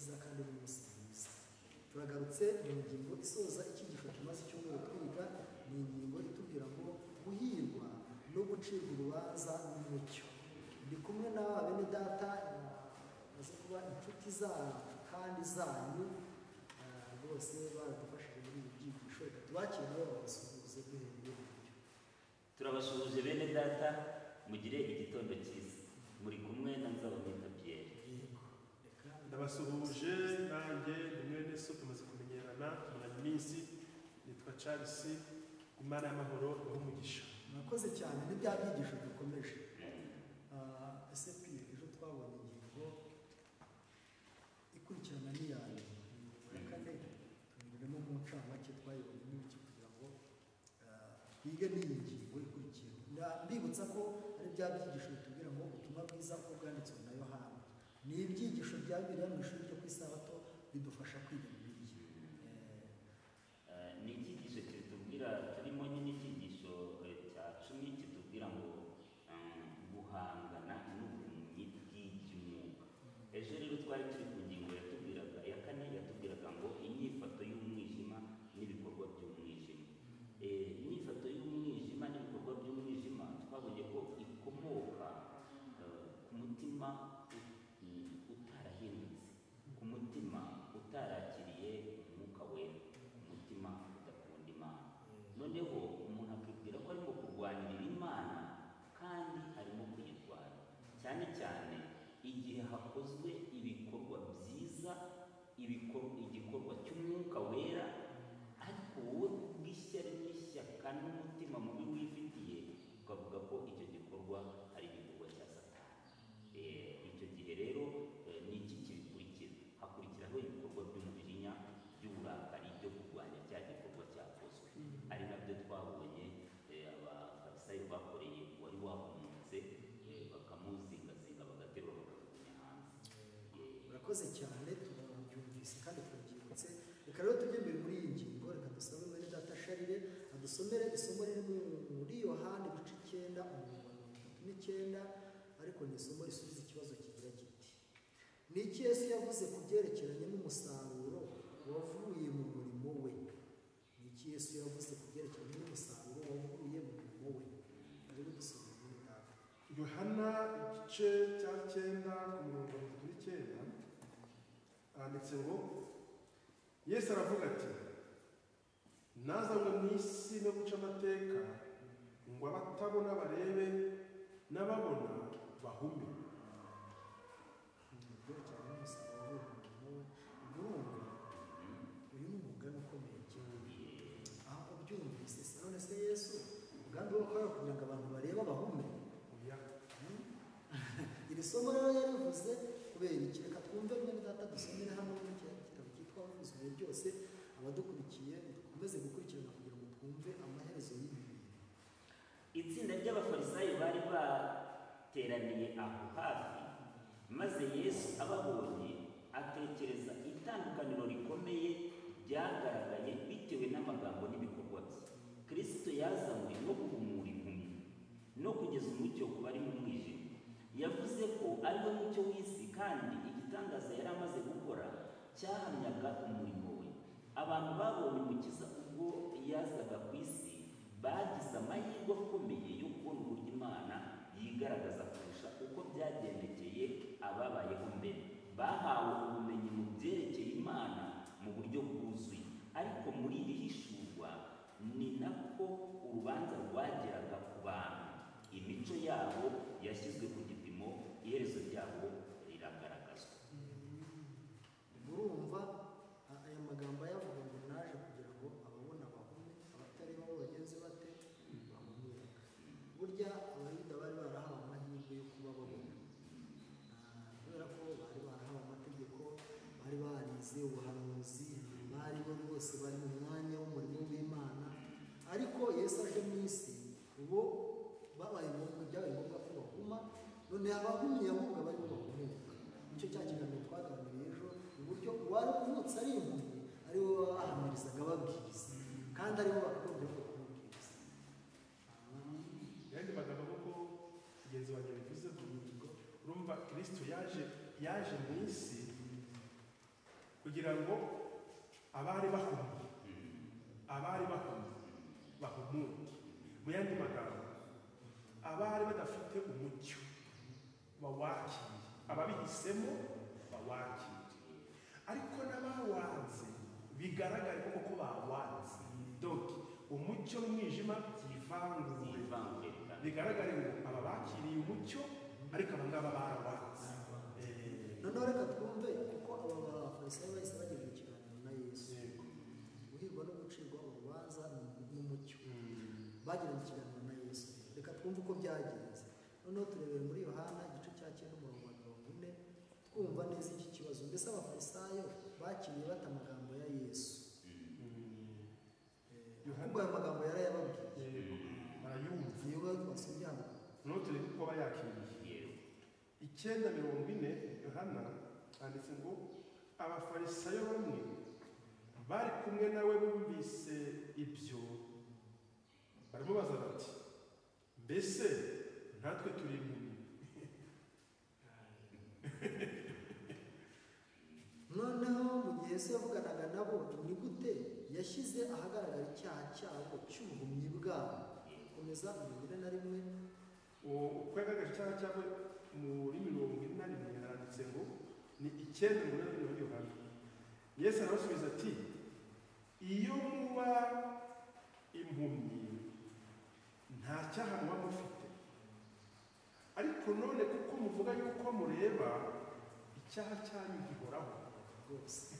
cyiza kandi n'umunsi mwiza. Turagarutse mu ngingo isoza icyigisho tumaze icyumweru twiga, ni ingingo itubwira ngo guhirwa no gucirwa urubanza n'umucyo. Ndi kumwe na bene data baze kuba inshuti zacu kandi zanyu, rwose baradufashije muri ibi byigisho. Reka tubakire nabo babasuhuze duhereye mu buryo. Turabasuhuje bene data, mugire igitondo cyiza. Muri kumwe na Nzabamwita Pierre. Ndabasuhuje nanjye mwene so tumaze kumenyerana tumaranye iminsi, nitwa Charles. Imana y'amahoro umugisha. Murakoze cyane n'ibya byigisho dukomeje. Ese Pierre, ejo twabonye ingingo ikurikirana n'iyanyu ya kane, tunyuremo mu ncamake twayibonye n'iki kugira ngo twige n'iyi ngingo ikurikira. Mbibutsa ko ari bya byigisho bitubwira ngo ubutumwa bwiza ko bwanditswe na Yohana. Ni ibyigisho bya Bibiliya mu ishuri ryo ku Isabato bidufasha kwiga Bibiliya. Ni icyigisho kitubwira, turimo nyine icyigisho cya 10 kitubwira ngo guhangana n'ubumenyi bw'iby'umwuka. Ejo rero twari turi ku ngingo yatubwiraga ya kane, yatubwiraga ngo inyifato y'umwijima n'ibikorwa by'umwijima. Inyifato y'umwijima n'ibikorwa by'umwijima twabonye ko ikomoka ku mutima utarahindutse, ku mutima utarakiriye umwuka wera, umutima udakunda Imana. Noneho umuntu akibwira ko arimo kurwanirira Imana kandi arimo kuyirwanya, cyane cyane igihe hakozwe ibikorwa byiza, igikorwa cy'umwuka wera, ariko wowe kubw'ishyari n'ishyaka n'umutima mubi wifitiye ukavuga ko icyo gikorwa ari igikorwa cya Satani. Icyo gihe rero ni iki kibikurikira? Hakurikiraho ibikorwa by'umujinya, by'uburakari, byo kurwanya cya gikorwa cyakozwe. Ari nabyo twabonye abafarisayo bakoreye wari wahumutse, bakamuzingazinga bagaterura bakajugunya hanze. Murakoze cyane, turabyumvise kandi turabyibutse. Reka rero tujye mbere muri iyi ngingo. Reka dusabe mwene data Sharire adusomere isomo riri muri Yohana ibice 9 umurongo 39, ariko ni isomo risubiza ikibazo kigira kiti: ni iki Yesu yavuze ku byerekeranye n'umusaruro wavuye mu murimo we? Ni iki Yesu yavuze ku byerekeranye n'umusaruro wavuye mu murimo we? Rero dusomere mwene data Yohana igice cya 9 ku murongo wa 9 handitse ngo, Yesu aravuga ati, nazanywe mu isi no guca amateka ngo abatabona barebe n'ababona bahume. Byerekeranye n'umusaruro wavuye mu murimo we. Uyu ni umugani ukomeye cyane. Aho ubyumvise se, none se Yesu umugambi wo gukora kugira ngo abantu barebe bahume? Iri somo rero yarivuze kubera iki? Reka twumve mwene data dusomere hano mu gitabo cyitwa Uvuze byose. Abadukurikiye dukomeze gukurikirana kugira ngo twumve amaherezo y'ibi bintu. Itsinda ry'abafarisayo bari bateraniye aho hafi, maze Yesu ababonye atekereza itandukaniro rikomeye ryagaragaye bitewe n'amagambo n'ibikorwa bye. Kristo yazanywe no guhumura impumyi no kugeza umucyo ku bari mu mwijima. Yavuze ko ari we mucyo w'isi, kandi igitangaza yari amaze gukora cyahamyaga umurimo we. Abantu babonye umukiza ubwo yazaga ku isi bagize amahirwe akomeye yo kubona uburyo Imana yigaragaza kurusha uko byagendekeye ababayeho mbere. Bahawe ubumenyi mu byerekeye Imana mu buryo bwuzuye, ariko muri iri hishurwa ni nako urubanza rwageraga ku bantu. Imico yabo yashyizwe ku gipimo, iherezo ryabo riragaragazwa. Murumva aya magambo yavuga ngo naje kugira ngo ababona bahume, abatareba bo bagenzi bate bahumurika. Burya abayuda bari barahawe amahirwe yo kuba babona, kubera ko bari barahawe amategeko, bari barize ubuhanuzi, bari bo rwose bari mu mwanya w'umurimo w'Imana. Ariko Yesu aje mu isi, ubo babaye ngombwa, byabaye ngombwa ko bahuma. None abahumye ahubwo bari bo bahumuka. Nicyo cya kiganiro twaganiriye ejo, uburyo uwari uvutse ari impumyi ari bo bahamirizaga babwiriza, kandi ari bo bakagombye ko kumubwiriza. Yandi magambo ko mugenzi wanjye bivuze mu ngingo, urumva Kristo yaje mu isi kugira ngo abari bahumye bahumuke. Mu yandi magambo, abari badafite umucyo bawakire, ababihisemo bawakire, ariko n'abawanze bigaragare koko bawanze. Donc umucyo n'umwijima byivangure, bigaragare ngo aba bakiriye umucyo ariko aba ngaba barawanze. Noneho reka twumve kuko aba bafarisayo bahise bagirira ikiganiro na Yesu, guhirwa no gucirwa urubanza n'umucyo. Bagiranye ikiganiro na Yesu, reka twumve uko byagenze. Noneho turebere muri Yohana igice cya 9 umurongo wa 40, twumva neza iki kibazo. Mbese abafarisayo bakiriye bata amagambo ya Yesu? Kuko aya magambo yarayababwiye, barayumva. niyo basubye hano. Noneho turebe uko bayakiriye. 9:40 Yohana handitse ngo abafarisayo bamwe bari kumwe nawe bumvise ibyo baramubaza bati, mbese natwe turi impumyi? Noneho mu gihe Yesu yavuganaga nabo, ni gute yashyize ahagaragara icyaha cyabo cy'ubuhumyi bwabo? Komeza 41. Uko yagaragaje icyaha cyabo muri 41 haranditse ngo ni 9:8 muri Yohana. Yesu arabasubiza ati, iyo muba impumyi nta cyaha muba mufite, ariko none kuko muvuga yuko mureba, icyaha cyanyu gihoraho. Rwose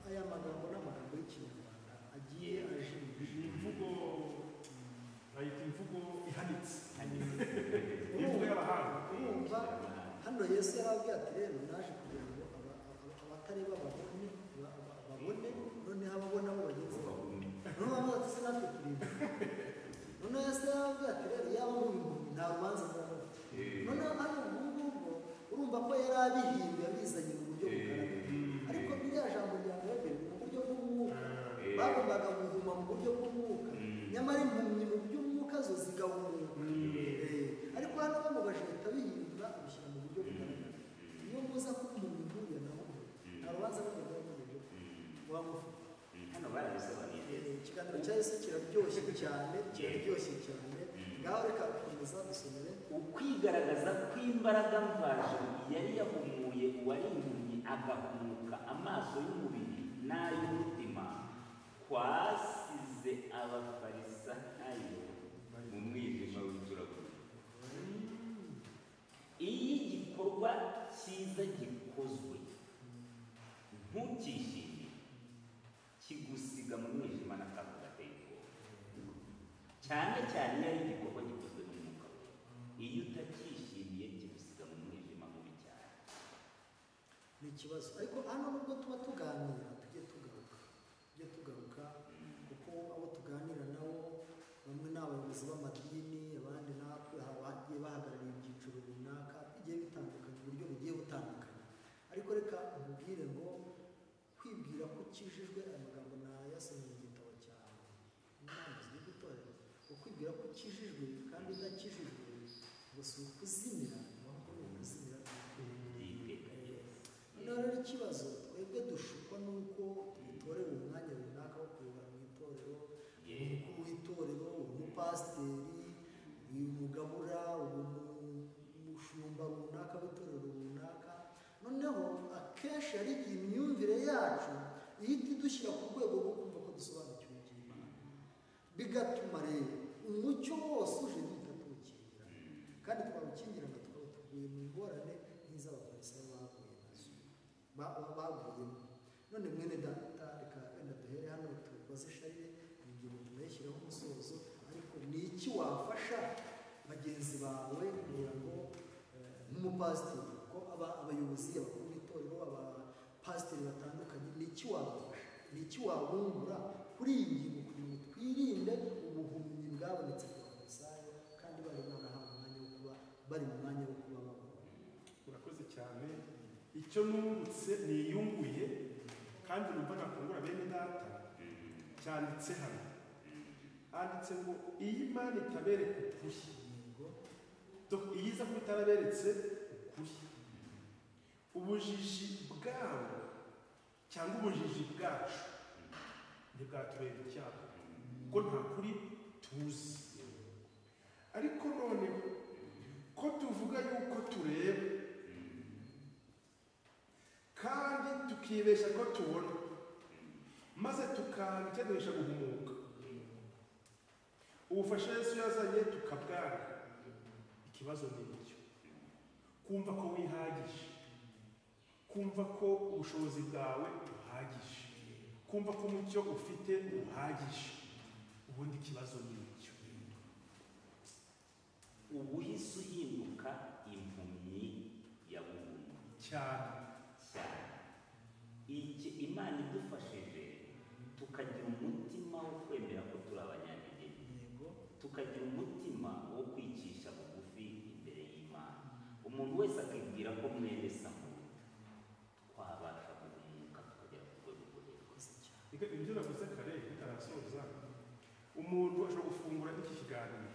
aya magambo ni amagambo y'Ikinyarwanda agiye aje imvugo, bayita imvugo ihanitse, imvugo y'abahanga. urumva hano Yesu yarababwiye ati, rero naje kugira ngo abatareba babone, noneho ababona bo bagenzi babo. Noneho bamwe bati, se natwe turimo. Noneho Yesu yarababwiye ati, rero yaba mu bihumbi nta rubanza murabona. Noneho hano ubungubu urumva ko yari abihimbye abizanye mu buryo bugaragara, ariko biriya jambo rya mbere mu buryo bw'umwuka, bagombaga guhuma mu buryo bw'umwuka, nyamara impumyi mu by'umwuka zo zigahumuka. Ariko hano bamubaje leta bihindura abishyira mu buryo bugaragara. Iyo muza ko umuntu nkuriya naho nta rubanza rw'umugabo w'umugabo wamufite. hano barabisobanuye. Ikiganiro cya Yesu kiraryoshye cyane, kiraryoshye cyane. Ngaho reka dukomeza dusomere. Ukwigaragaza kw'imbaraga mvajuru yari yahumuye uwari impumyi agahumuka amaso y'umubiri n'ay'umutima, kwasize abafarisayo mu mwijima w'icuraburindi. Iyo igikorwa cyiza gikozwe ntukishimire, kigusiga mu mwijima n'akaga gateye ubwoba, cyane cyane iyo ari igikorwa gikozwe n'umwuka we. Iyo utacyishimiye kigusiga mu mwijima mubi cyane. Ni ikibazo, ariko hano nubwo tuba tuganira tujye tugaruka kuko abo tuganira nabo bamwe ni abayobozi b'amadini, abandi natwe bagiye bahagarariye ibyiciro runaka bigiye bitandukanye, uburyo bugiye butandukanye. Ariko reka nkubwire ngo kwibwira ko ukijijwe, aya magambo nayasomye mu gitabo cyawe inama z'Itorero, ukwibwira ko ukijijwe kandi udakijijwe ngo si ukuzimira, ahubwo ni ukuzimira. Noneho rero ikibazo twebwe dushukwa n'uko dutorera umwanya runaka wo kuyobora mu itorero, umukuru w'itorero, umupasiteri, umugabura, umushumba runaka w'itorero runaka. Noneho akenshi hari igihe imyumvire yacu ihita idushyira ku rwego rwo kumva ko dusobanukiwe iby'Imana, bigatuma rero umucyo wose uje duhita tuwukingira, kandi twawukingirana tukaba tuguye mu ngorane nk'iz'abafarisayo baguyemo. None mwene data, reka wenda duhere hano tubaze Sharire, ingingo tunayishyiraho umusozo, ariko ni iki wafasha bagenzi bawe kugira ngo nk'umupasiteri, ko abayobozi, abakuru b'itorero, abapasiteri batandukanye, ni iki wabafasha, ni iki wabungura kuri iyi ngingo kugira ngo twirinde ubuhumyi bwabonetse ku bafarisayo kandi bari barahawe umwanya wo kuba bari mu mwanya wo kuba babona. Urakoze cyane. Icyo nungutse niyunguye kandi numva nakungura bene data, cyanditse hano, handitse ngo iyo Imana itabereka ukuri, iyo iza kuba itaraberetse ukuri, ubujiji bwabo cyangwa ubujiji bwacu ntibwatubera icyaha kuko nta kuri tuzi. Ariko none ko tuvuga yuko tureba kandi tukibeshya ko tubona maze tukabiteganyisha guhumuka, ubufasha Yesu yazanye tukabwanga, ikibazo ni icyo kumva ko wihagije, kumva ko ubushobozi bwawe buhagije, kumva ko umucyo ufite uhagije. Ubundi ikibazo ni icyo. ubuhise uhinduka impumyi ya burundu cyane. iki Imana idufashije tukagira umutima wo kwemera ko turi abanyantege nke, tukagira umutima wo kwicisha bugufi imbere y'Imana, umuntu wese akibwira ko mwene Samuri twabasha guhumuka tukagera ku rwego rwo hejuru. Ibyo navuze kare bitarasoza, umuntu ashobora gufungura iki kiganiro,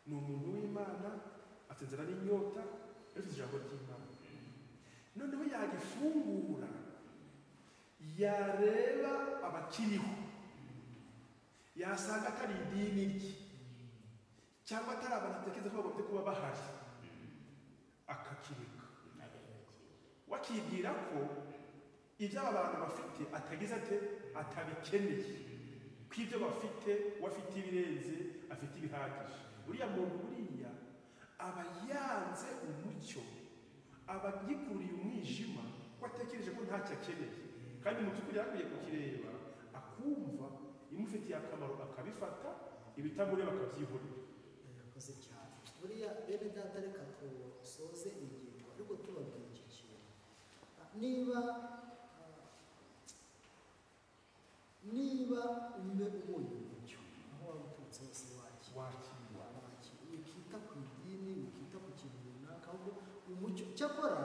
ni umuntu w'Imana afite inzara n'inyota, afite ijambo ry'Imana, noneho yagifungura yareba abakiriho, yasanga atari idini rye cyangwa atari abantu atekereza ko bagomba kuba bahari, akakireka, wakibwira ko ibyo aba bantu bafite atagize ate atabikeneye, ko ibyo bafite wafite ibirenze, afite ibihagije. Uriya muntu buriya aba yanze umucyo, aba yikuriye umwijima, ko atekereje ko ntacyo akeneye, kandi mu by'ukuri yakwiye kukireba akumva imufitiye akamaro, akabifata, ibitamureba akabyihorera. Yakoze cyane. Buriya bene data, reka tusoze ingingo ariko tubabwira iki kintu. Niba umwe ubonye umucyo aho waba uturutse hose wakira, wikita ku idini, wikita ku kintu runaka, ahubwo umucyo cyakora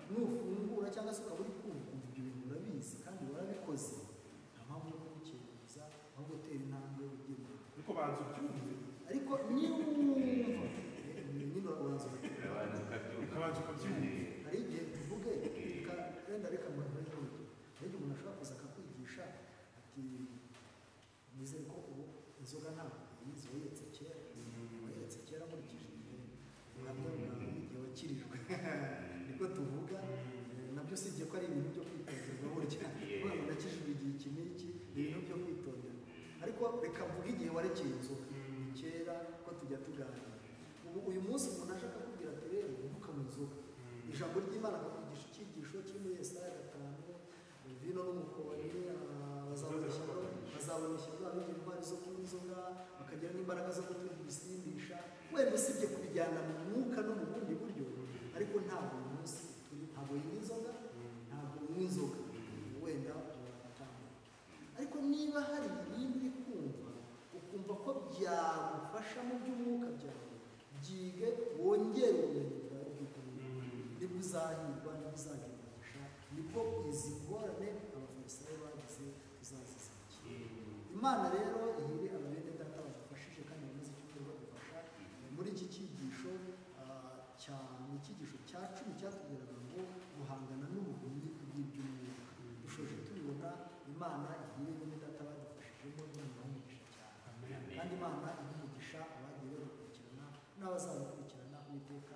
nufungura cyangwa se ukaba uri kumva ibyo bintu urabizi kandi warabikoze, nta mpamvu yo kubikereza, ahubwo utera intambwe ugiye mu rugo. Ariko banza ubyumve. Ariko niba wumva nyine urabanza ukabanza ukabyumva. Hari igihe tuvuge reka muntu igihe umuntu ashobora kuza akakwigisha ati nizere ko ubu inzoga ntabwo uyizi, wayiretse kera nkurikije ubuhamya bwawe igihe wakirijwe niko tuvuga. Nabyo si ibyo ko ari ibintu byo kwitonderwa, burya ntabwo nakijijwe igihe iki n'iki, ibintu byo kwitonderwa. Ariko reka mvuge igihe warekeye inzoga kera, ko tujya tuganira. Uyu munsi umuntu aje akakubwira ati rero ntukanywe inzoga, ijambo ry'Imana akakwigisha icyigisho kiri muri Yesaya 5, vino n'umukobari bazabona ishyano abigira intwari zo kunywa inzoga, bakagira n'imbaraga zo gutura ibisindisha. Wenda usibye kubijyana mu mwuka no mu bundi buryo, ariko ntabwo uyu munsi ntabwo yinywa inzoga, ntabwo unywa inzoga, wenda uratanga. Ariko niba hari ibindi uri kumva ukumva ko byagufasha mu by'umwuka byawe, byige, wongere ubumenyi bwawe bw'ubumenyi, nibwo uzahirwa, nibwo uzagira umugisha, nibwo izi ngorane abafarisayo bagize tuzazizakira. Imana rero ihire ababene data badufashije kandi bamaze icyumweru badufasha muri iki cyigisho icyigisho cya 10 cyatubwiraga ngo guhangana n'ubuhumyi bw'iby'umwuka. Dushoje tubibona. Imana ihire bene data badufashijemo, Imana umugisha cyane, kandi Imana imugisha abagiye badukurikirana n'abazabakurikirana, Uwiteka